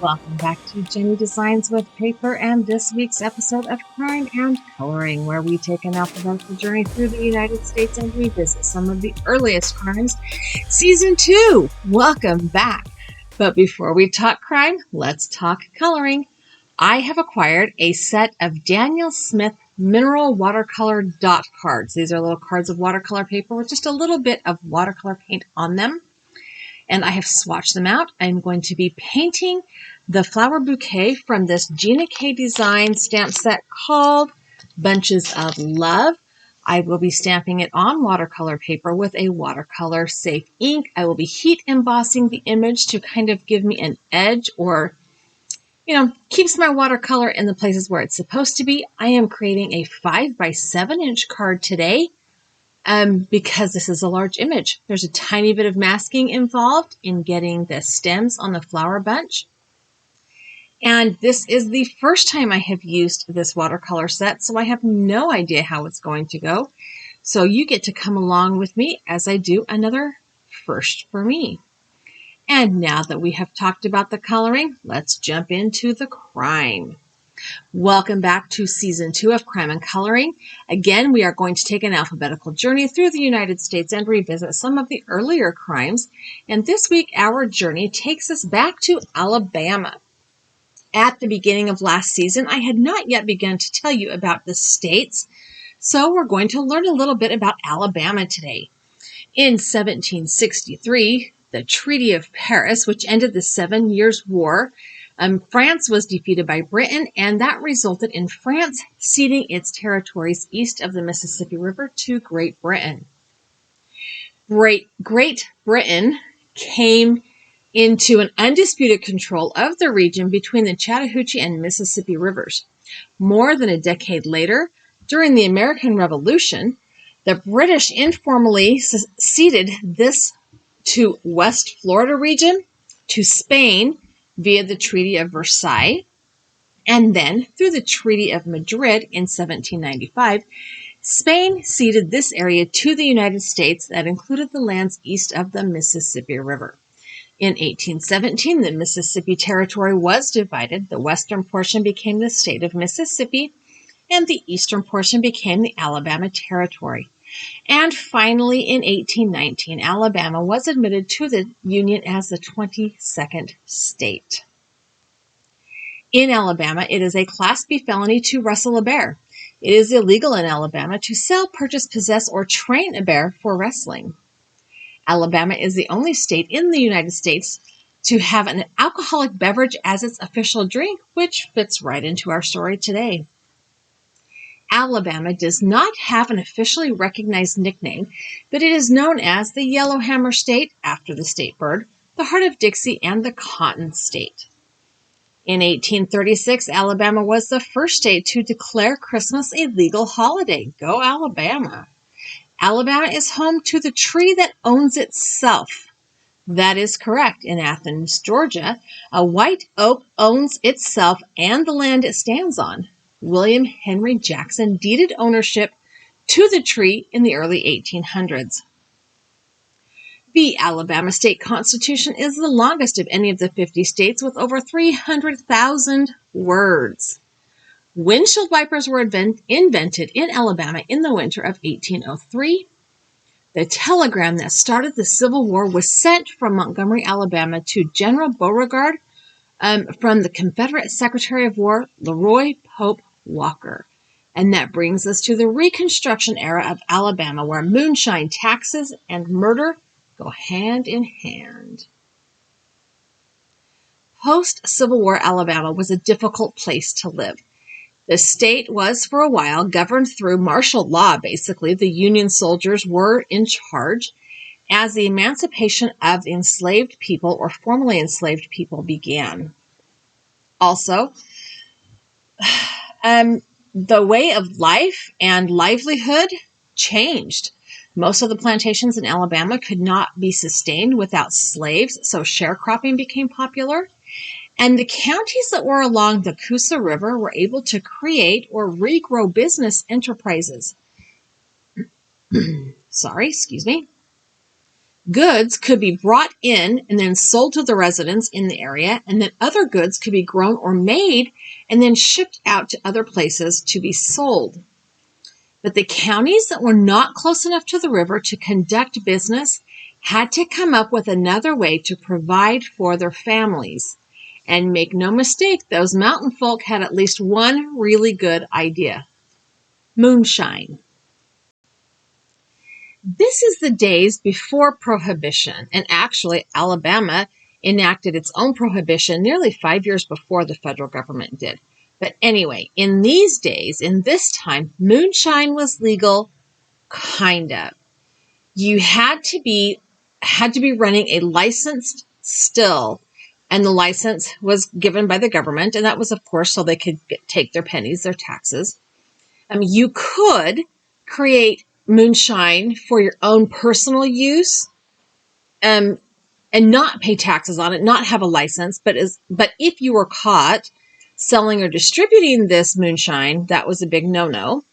Welcome back to Jennie Designs with Paper and this week's episode of Crime and Coloring, where we take an alphabetical journey through the United States and revisit some of the earliest crimes. Season 2, welcome back. But before we talk crime, let's talk coloring. I have acquired a set of Daniel Smith mineral watercolor dot cards. These are little cards of watercolor paper with just a little bit of watercolor paint on them. And I have swatched them out. I'm going to be painting the flower bouquet from this Gina K Design stamp set called Bunches of Love. I will be stamping it on watercolor paper with a watercolor safe ink. I will be heat embossing the image to kind of give me an edge or, keeps my watercolor in the places where it's supposed to be. I am creating a 5 by 7 inch card today. Because this is a large image. There's a tiny bit of masking involved in getting the stems on the flower bunch. And this is the first time I have used this watercolor set, so I have no idea how it's going to go. So you get to come along with me as I do another first for me. And now that we have talked about the coloring, let's jump into the crime. Welcome back to Season 2 of Crime and Coloring. Again, we are going to take an alphabetical journey through the United States and revisit some of the earlier crimes. And this week, our journey takes us back to Alabama. At the beginning of last season, I had not yet begun to tell you about the states, so we're going to learn a little bit about Alabama today. In 1763, the Treaty of Paris, which ended the 7 Years' War, France was defeated by Britain, and that resulted in France ceding its territories east of the Mississippi River to Great Britain. Great Britain came into an undisputed control of the region between the Chattahoochee and Mississippi rivers. More than a decade later, during the American Revolution, the British informally ceded this to West Florida region, to Spain, via the Treaty of Versailles, and then through the Treaty of Madrid in 1795, Spain ceded this area to the United States that included the lands east of the Mississippi River. In 1817, the Mississippi Territory was divided. The western portion became the state of Mississippi, and the eastern portion became the Alabama Territory. And finally, in 1819, Alabama was admitted to the Union as the 22nd state. In Alabama, it is a Class B felony to wrestle a bear. It is illegal in Alabama to sell, purchase, possess, or train a bear for wrestling. Alabama is the only state in the United States to have an alcoholic beverage as its official drink, which fits right into our story today. Alabama does not have an officially recognized nickname, but it is known as the Yellowhammer State, after the state bird, the Heart of Dixie, and the Cotton State. In 1836, Alabama was the first state to declare Christmas a legal holiday. Go Alabama! Alabama is home to the tree that owns itself. That is correct. In Athens, Georgia, a white oak owns itself and the land it stands on. William Henry Jackson deeded ownership to the tree in the early 1800s. The Alabama State Constitution is the longest of any of the 50 states with over 300,000 words. Windshield wipers were invented in Alabama in the winter of 1803. The telegram that started the Civil War was sent from Montgomery, Alabama to General Beauregard from the Confederate Secretary of War, Leroy Pope Walker. And that brings us to the Reconstruction era of Alabama, where moonshine, taxes, and murder go hand in hand. Post-Civil War Alabama was a difficult place to live. The state was, for a while, governed through martial law, basically. The Union soldiers were in charge as the emancipation of enslaved people or formerly enslaved people began. Also, the way of life and livelihood changed. Most of the plantations in Alabama could not be sustained without slaves, so sharecropping became popular. And the counties that were along the Coosa River were able to create or regrow business enterprises. Goods could be brought in and then sold to the residents in the area, and then other goods could be grown or made and then shipped out to other places to be sold. But the counties that were not close enough to the river to conduct business had to come up with another way to provide for their families. And make no mistake, those mountain folk had at least one really good idea: moonshine. This is the days before Prohibition, and actually Alabama enacted its own prohibition nearly 5 years before the federal government did. But anyway, in these days, in this time, moonshine was legal, kind of. You had to be running a licensed still, and the license was given by the government, and that was, of course, so they could take their pennies, their taxes. You could create moonshine for your own personal use, and not pay taxes on it, not have a license. But if you were caught selling or distributing this moonshine, that was a big no-no.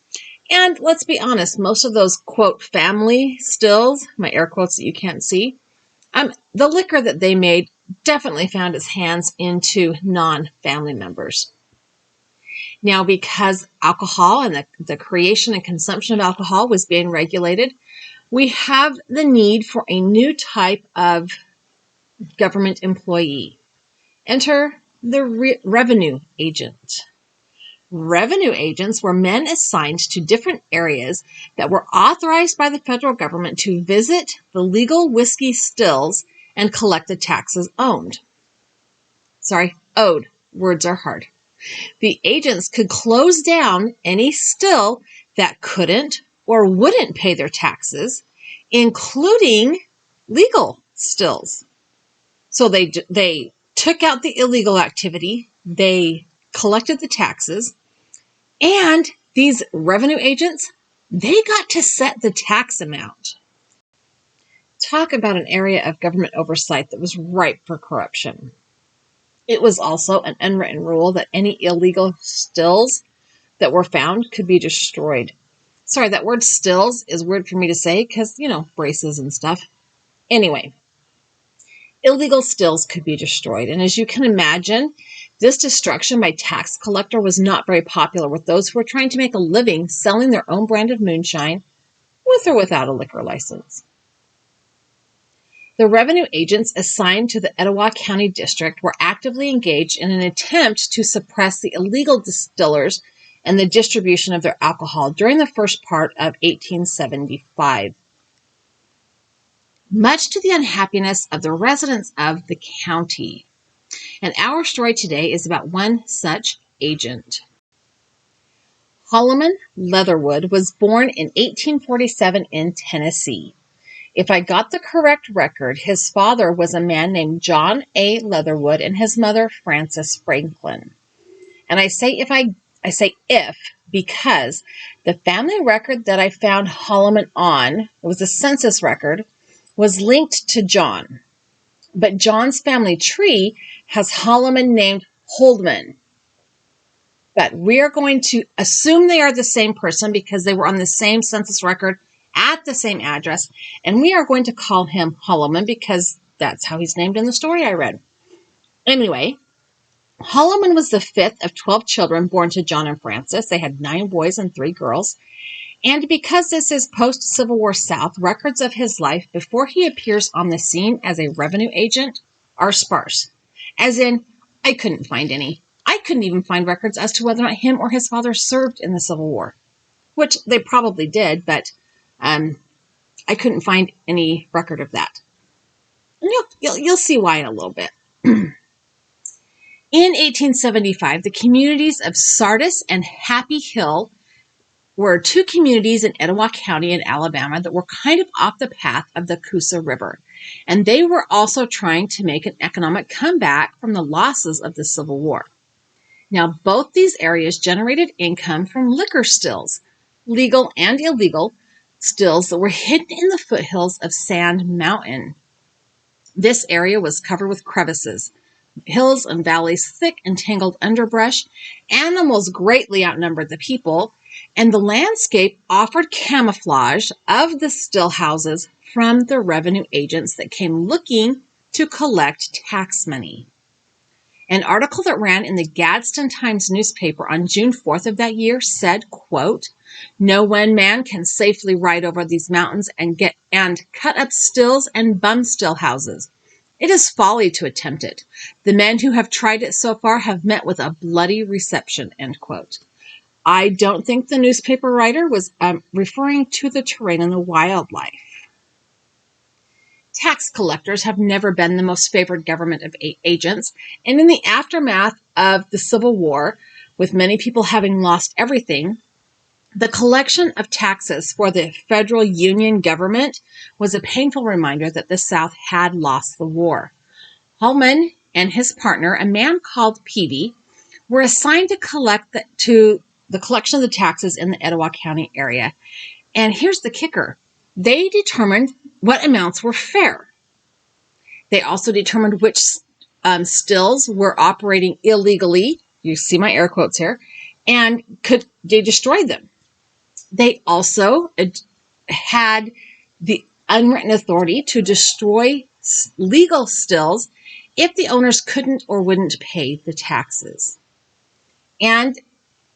And let's be honest, most of those, quote, family stills, my air quotes that you can't see, the liquor that they made definitely found its hands into non-family members. Now, because alcohol and the creation and consumption of alcohol was being regulated, we have the need for a new type of government employee. Enter the revenue agent. Revenue agents were men assigned to different areas that were authorized by the federal government to visit the legal whiskey stills and collect the taxes owed. Words are hard. The agents could close down any still that couldn't or wouldn't pay their taxes, including legal stills. So they took out the illegal activity, they collected the taxes, and these revenue agents, they got to set the tax amount. Talk about an area of government oversight that was ripe for corruption. It was also an unwritten rule that any illegal stills that were found could be destroyed. Sorry, that word stills is weird for me to say because, braces and stuff. Anyway, illegal stills could be destroyed. And as you can imagine, this destruction by tax collector was not very popular with those who were trying to make a living selling their own brand of moonshine with or without a liquor license. The revenue agents assigned to the Etowah County District were actively engaged in an attempt to suppress the illegal distillers and the distribution of their alcohol during the first part of 1875. Much to the unhappiness of the residents of the county. And our story today is about one such agent. Holloman Leatherwood was born in 1847 in Tennessee. If I got the correct record, his father was a man named John A. Leatherwood and his mother, Frances Franklin. And I say if because the family record that I found Holloman on, it was a census record, was linked to John. But John's family tree has Holloman named Holdman. But we are going to assume they are the same person because they were on the same census record at the same address, and we are going to call him Holloman because that's how he's named in the story I read. Anyway, Holloman was the fifth of 12 children born to John and Frances. They had 9 boys and 3 girls. And because this is post-Civil War South, records of his life before he appears on the scene as a revenue agent are sparse. As in, I couldn't find any. I couldn't even find records as to whether or not him or his father served in the Civil War, which they probably did, but I couldn't find any record of that. And you'll see why in a little bit. In 1875, the communities of Sardis and Happy Hill were 2 communities in Etowah County in Alabama that were kind of off the path of the Coosa River. And they were also trying to make an economic comeback from the losses of the Civil War. Now, both these areas generated income from liquor stills, legal and illegal stills that were hidden in the foothills of Sand Mountain. This area was covered with crevices, hills and valleys, thick and tangled underbrush. Animals greatly outnumbered the people, and the landscape offered camouflage of the still houses from the revenue agents that came looking to collect tax money. An article that ran in the Gadsden Times newspaper on June 4th of that year said, quote, "No one man can safely ride over these mountains and cut up stills and bum still houses. It is folly to attempt it. The men who have tried it so far have met with a bloody reception," end quote. I don't think the newspaper writer was referring to the terrain and the wildlife. Tax collectors have never been the most favored government of agents, and in the aftermath of the Civil War, with many people having lost everything, the collection of taxes for the federal Union government was a painful reminder that the South had lost the war. Holman and his partner, a man called Peavy, were assigned to collect the collection of the taxes in the Etowah County area. And here's the kicker. They determined what amounts were fair. They also determined which stills were operating illegally. You see my air quotes here. And they destroyed them. They also had the unwritten authority to destroy legal stills if the owners couldn't or wouldn't pay the taxes. And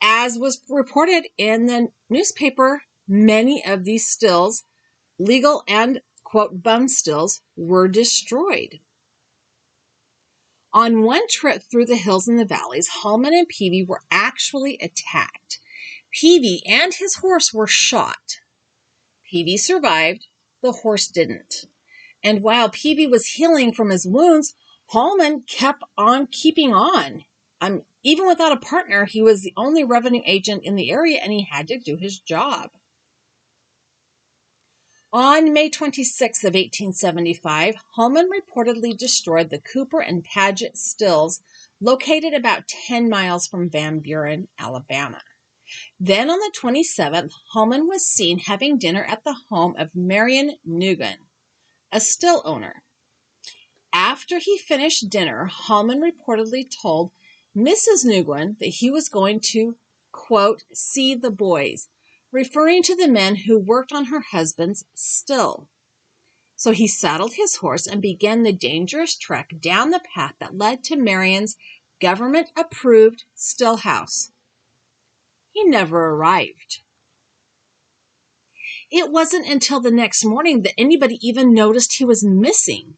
as was reported in the newspaper, many of these stills, legal and, quote, bum stills, were destroyed. On one trip through the hills and the valleys, Holman and Peavy were actually attacked. Peavy and his horse were shot. Peavy survived, the horse didn't. And while Peavy was healing from his wounds, Holman kept on keeping on. Even without a partner, he was the only revenue agent in the area, and he had to do his job. On May 26th of 1875, Holman reportedly destroyed the Cooper and Paget stills located about 10 miles from Van Buren, Alabama. Then on the 27th, Holman was seen having dinner at the home of Marion Nugan, a still owner. After he finished dinner, Holman reportedly told Mrs. Nugan that he was going to, quote, "see the boys," referring to the men who worked on her husband's still. So he saddled his horse and began the dangerous trek down the path that led to Marion's government-approved still house. He never arrived. It wasn't until the next morning that anybody even noticed he was missing.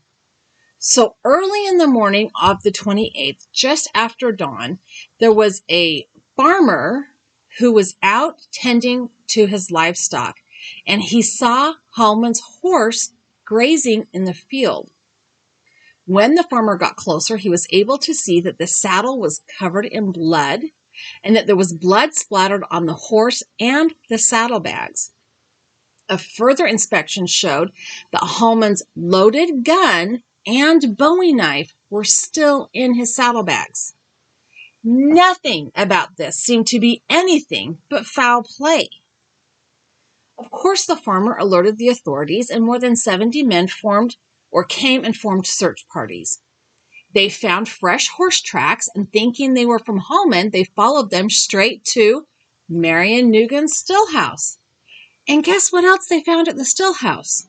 So early in the morning of the 28th, just after dawn, there was a farmer who was out tending to his livestock, and he saw Holman's horse grazing in the field. When the farmer got closer, he was able to see that the saddle was covered in blood and that there was blood splattered on the horse and the saddlebags. A further inspection showed that Holman's loaded gun and Bowie knife were still in his saddlebags. Nothing about this seemed to be anything but foul play. Of course, the farmer alerted the authorities, and more than 70 men came and formed search parties. They found fresh horse tracks, and thinking they were from Holman, they followed them straight to Marion Nugan's still house. And guess what else they found at the still house?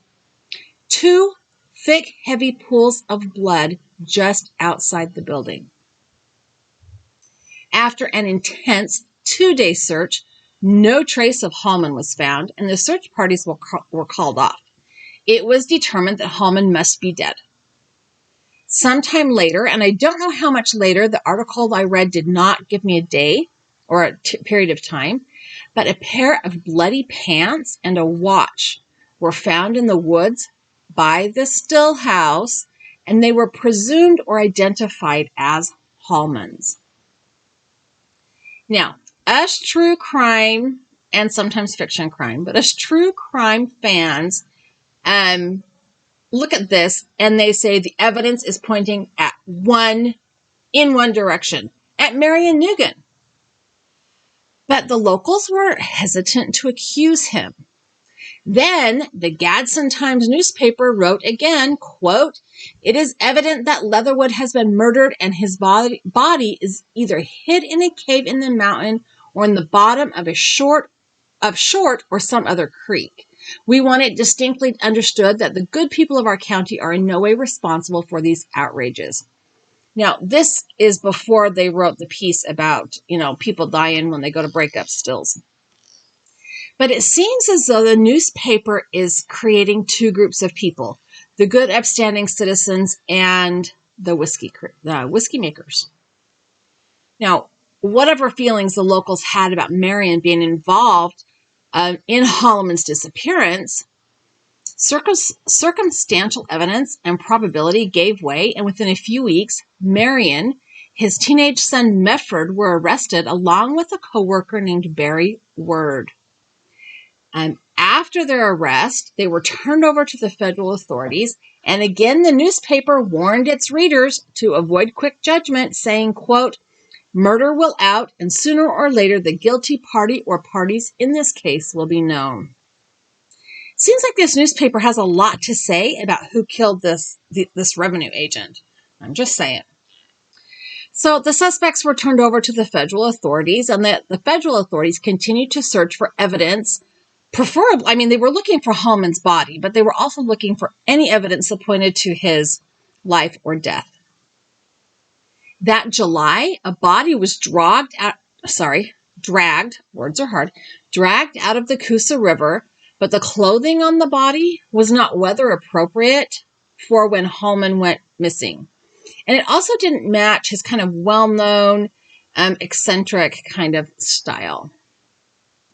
2 thick, heavy pools of blood just outside the building. After an intense 2-day search, no trace of Holman was found, and the search parties were called off. It was determined that Holman must be dead. Sometime later, and I don't know how much later, the article I read did not give me a day or a period of time, but a pair of bloody pants and a watch were found in the woods by the still house, and they were presumed or identified as Holman's. Now, us true crime, and sometimes fiction crime, but us true crime fans look at this and they say the evidence is pointing in one direction, at Marion Nugan. But the locals were hesitant to accuse him. Then the Gadsden Times newspaper wrote again, quote, "It is evident that Leatherwood has been murdered and his body is either hid in a cave in the mountain or in the bottom of short or some other creek. We want it distinctly understood that the good people of our county are in no way responsible for these outrages. Now, this is before they wrote the piece about, people dying when they go to break up stills. But it seems as though the newspaper is creating two groups of people, the good upstanding citizens and the whiskey makers. Now, whatever feelings the locals had about Marion being involved in Holloman's disappearance, circumstantial evidence and probability gave way, and within a few weeks, Marion, his teenage son Medford, were arrested along with a co-worker named Barry Word. After their arrest, they were turned over to the federal authorities, and again the newspaper warned its readers to avoid quick judgment, saying, quote, "Murder will out, and sooner or later the guilty party or parties in this case will be known." Seems like this newspaper has a lot to say about who killed this revenue agent. I'm just saying. So the suspects were turned over to the federal authorities, and the federal authorities continued to search for evidence. Preferably, they were looking for Holman's body, but they were also looking for any evidence that pointed to his life or death. That July, a body was dragged out of the Coosa River, but the clothing on the body was not weather appropriate for when Holman went missing. And it also didn't match his kind of well-known, eccentric kind of style.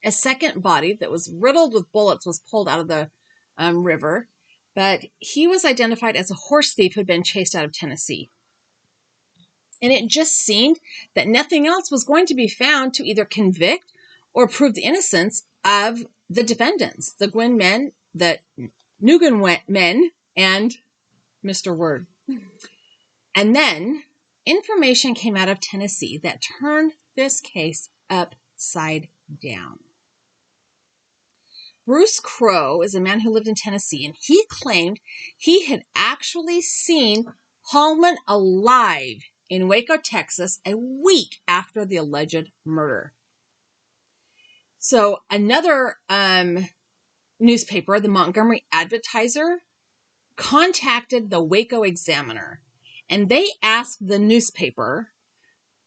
A second body that was riddled with bullets was pulled out of the river, but he was identified as a horse thief who had been chased out of Tennessee. And it just seemed that nothing else was going to be found to either convict or prove the innocence of the defendants, the Nugan men, and Mr. Word. And then information came out of Tennessee that turned this case upside down. Bruce Crow is a man who lived in Tennessee, and he claimed he had actually seen Holman alive in Waco, Texas, a week after the alleged murder. So another newspaper, the Montgomery Advertiser, contacted the Waco Examiner, and they asked the newspaper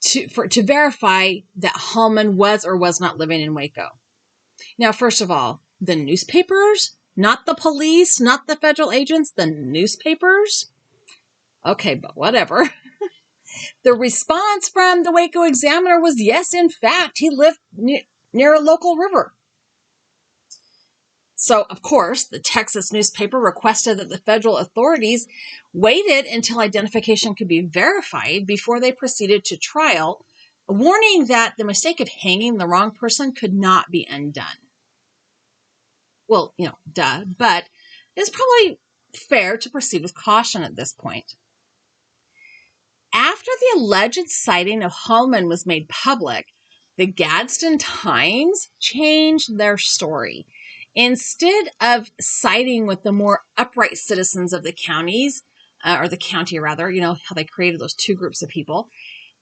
to verify that Holman was or was not living in Waco. Now, first of all, the newspapers, not the police, not the federal agents, the newspapers. Okay, but whatever. The response from the Waco Examiner was, yes, in fact, he lived near a local river. So, of course, the Texas newspaper requested that the federal authorities waited until identification could be verified before they proceeded to trial, warning that the mistake of hanging the wrong person could not be undone. Well, but it's probably fair to proceed with caution at this point. After the alleged sighting of Holman was made public, the Gadsden Times changed their story. Instead of siding with the more upright citizens of the counties, or the county rather, how they created those two groups of people,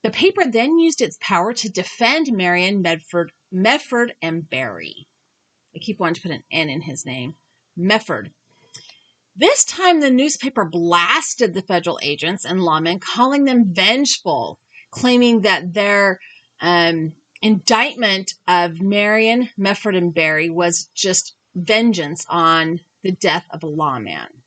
the paper then used its power to defend Marion, Medford, and Barry. I keep wanting to put an N in his name. Medford. This time, the newspaper blasted the federal agents and lawmen, calling them vengeful, claiming that their indictment of Marion, Medford, and Barry was just vengeance on the death of a lawman.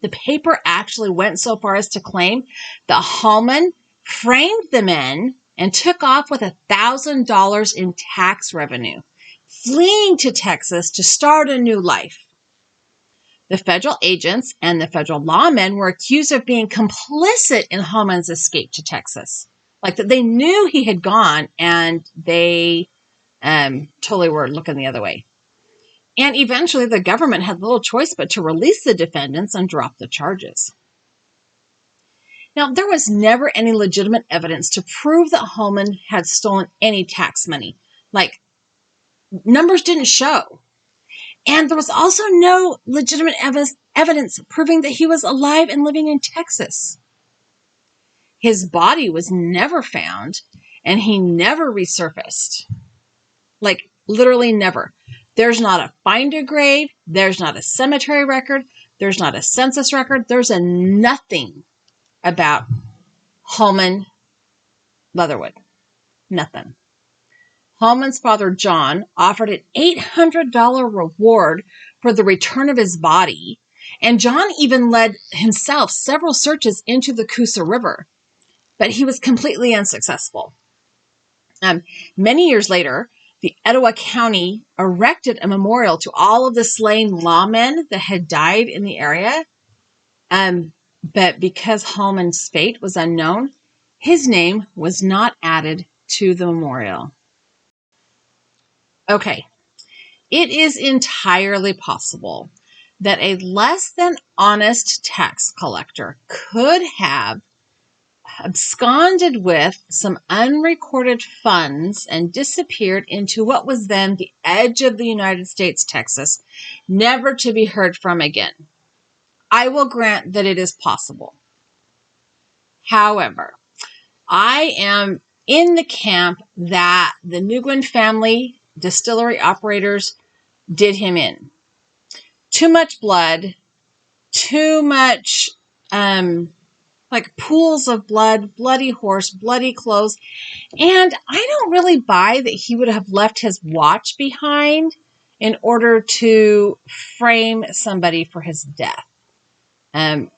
The paper actually went so far as to claim that Holman framed the men and took off with $1,000 in tax revenue, fleeing to Texas to start a new life. The federal agents and the federal lawmen were accused of being complicit in Holman's escape to Texas. Like that they knew he had gone and they totally were looking the other way. And eventually the government had little choice but to release the defendants and drop the charges. Now, there was never any legitimate evidence to prove that Holman had stolen any tax money. Like, numbers didn't show. And there was also no legitimate evidence proving that he was alive and living in Texas. His body was never found, and he never resurfaced. Like, literally never. There's not a find a grave. There's not a cemetery record. There's not a census record. There's a nothing about Holman Leatherwood. Nothing. Holman's father, John, offered an $800 reward for the return of his body, and John even led himself several searches into the Coosa River, but he was completely unsuccessful. Many years later, the Etowah County erected a memorial to all of the slain lawmen that had died in the area, but because Holman's fate was unknown, his name was not added to the memorial. Okay, it is entirely possible that a less than honest tax collector could have absconded with some unrecorded funds and disappeared into what was then the edge of the United States, Texas, never to be heard from again. I will grant that it is possible. However, I am in the camp that the Nguyen family distillery operators did him in. Too much blood, too much like pools of blood, bloody horse, bloody clothes. And I don't really buy that he would have left his watch behind in order to frame somebody for his death.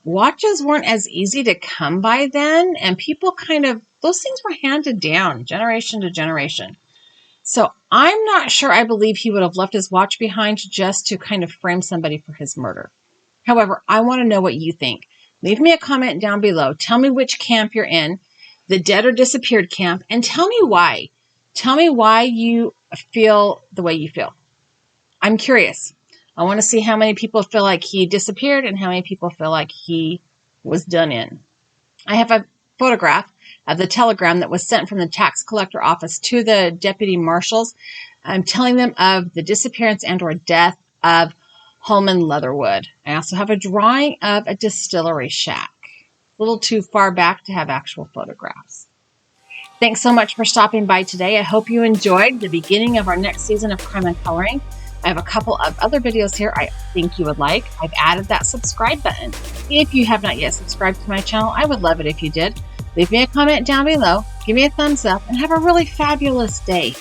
Watches weren't as easy to come by then, and people those things were handed down generation to generation. So I'm not sure I believe he would have left his watch behind just to kind of frame somebody for his murder. However, I want to know what you think. Leave me a comment down below. Tell me which camp you're in, the dead or disappeared camp, and tell me why. Tell me why you feel the way you feel. I'm curious. I want to see how many people feel like he disappeared and how many people feel like he was done in. I have a photograph of the telegram that was sent from the tax collector office to the deputy marshals. I'm telling them of the disappearance and or death of Holman Leatherwood. I also have a drawing of a distillery shack. A little too far back to have actual photographs. Thanks so much for stopping by today. I hope you enjoyed the beginning of our next season of Crime and Coloring. I have a couple of other videos here I think you would like. I've added that subscribe button. If you have not yet subscribed to my channel, I would love it if you did. Leave me a comment down below, give me a thumbs up, and have a really fabulous day.